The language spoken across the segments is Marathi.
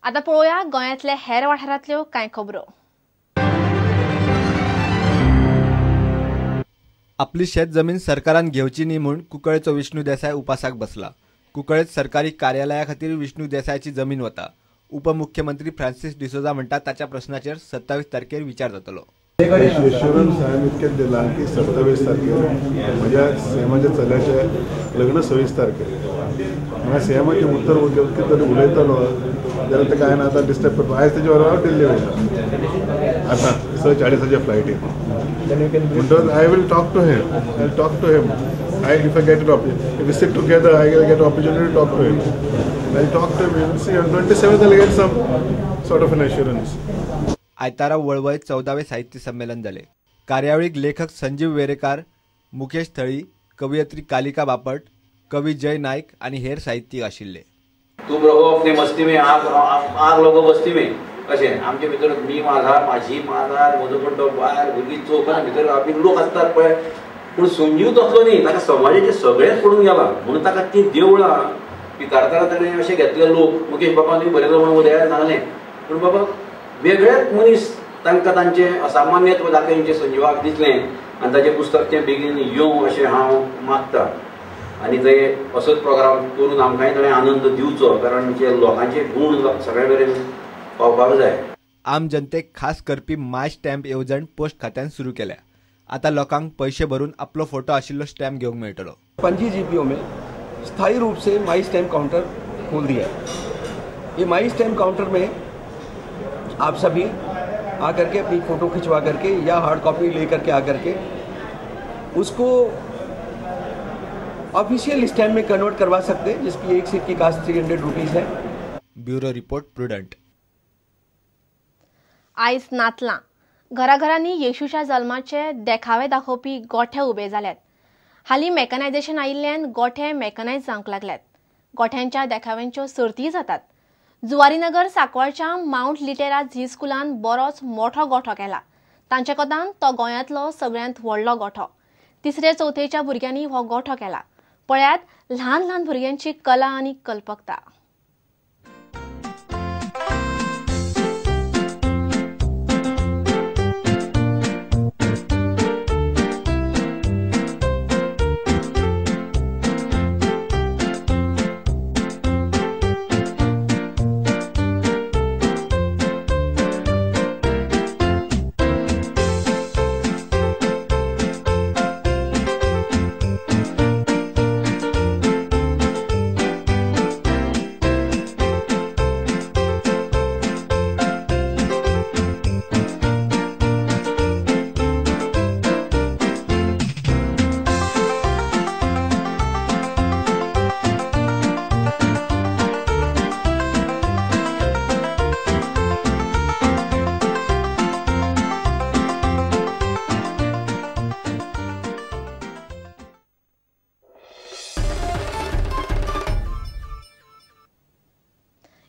आता पळोवया गोंयांतले हेर वाठारांतल्यो कांय खबरो। आपली शेत जमीन सरकारान घेवची न्ही म्हूण कुंकळ्ळेचो विष्णू देसाय उपासाक बसला। कुंकळ्ळेत सरकारी कार्यालया खातीर विष्णू देसायची जमीन वता। उपमुख्यमंत्री फ्रांसिस डिसोजा म्हणटात ताच्या प्रश्नाचेर 27 तारखेर विचार जातलो। एश्युरन्स हांवें इतकें दिलां की 27 तारखेर म्हज्या सीएमाच्या चल्याचें लग्न 26 तारखेर म्हाका सीएमाचें उत्तर कितें तरी उलयतलो जाल्यार ताका हांवें आतां डिस्टर्ब करता। आयज तेजे बरोबर दिल्ली वयता आतां 6:40 फ्लायटीन म्हणटच I will talk to him if I get it, if we sit together, I will get an opportunity to talk to him. I'll talk to him. See, on 27th I'll get some sort of an assurance. आयतारा वळवयत 14वें साहित्य संमेलन जाले। कार्यावळीक लेखक संजीव वेरेकार, मुकेश थळी, कवयित्री कालिका बापट, कवी जय नायक आनी हेर साहित्यीक आशिल्ले। तुम रहो अपने मस्ती में, आग लोगो बस्ती में अशें आमचे भितर मी माझा माझी माझा म्हजो पड्डो भायर भुरगीं चौकान भितर आमी लोक आसतात पळय, पूण संजीव तसलो न्ही। ताका समाजाचे सगळेच पडून गेला म्हणून ताका ती देवळां पितारताना ताणें अशें घेतले लोक मुकेश बापान बरयलो म्हणून उदयार सांगलें, पूण बाबा वेगळेच मनीस तांकां तांचें असामान्यत्व दाखयचें संजीवाक दिसलें आनी ताचें पुस्तक तें बेगीन येवं अशें हांव मागतां। आनी ते असोच प्रोग्राम करून आमकांय ताणें आनंद दिवचो, कारण जे लोकांचे गूण सगळे कडेन पावपाक जाय। आम जनतेक खास करपी माय स्टॅम्प येवजण पोस्ट खात्यान सुरू केल्या। आता लोकांक पैसे भरून आपलो फोटो आशिल्लो स्टॅम्प घेवंक मेळटलो। 25 GPO में स्थायी रूप से माई स्टैम्प काउंटर खोल दिया है। ये माई स्टैम्प काउंटर में आप सभी आकर के अपनी फ़ोटो खिंचवा करके या हार्ड कॉपी लेकर के आकर के उसको ऑफिशियल स्टैम्प में कन्वर्ट करवा सकते हैं, जिसकी एक सीट की कास्ट 300 रुपीज़ है। Bureau report prudent. आयज नातलां घराघरांनी येशूच्या जल्माचे देखावे दाखोवपी गोठे उबे जाल्यात। हालीं मेकनायझेशन आयिल्ल्यान गोठे मेकनायज जावंक लागल्यात। गोठ्यांच्या देखाव्यांच्यो सर्ती जातात। जुवारीनगर सांकवाळच्या माउंट लिटेरा झी स्कुलान बरोच मोठो गोठो केला। तांचे कोतान तो गोंयांतलो सगळ्यांत व्हडलो गोठो। 3रे 4थेच्या भुरग्यांनी हो गोठो केला। पळयात ल्हान ल्हान भुरग्यांची कला आनी कल्पकता।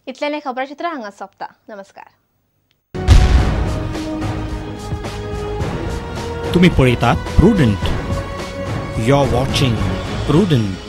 इतलें खबराचित्र हांगा सोंपता। नमस्कार। तुम्ही पळयतात Prudent. You are watching prudent.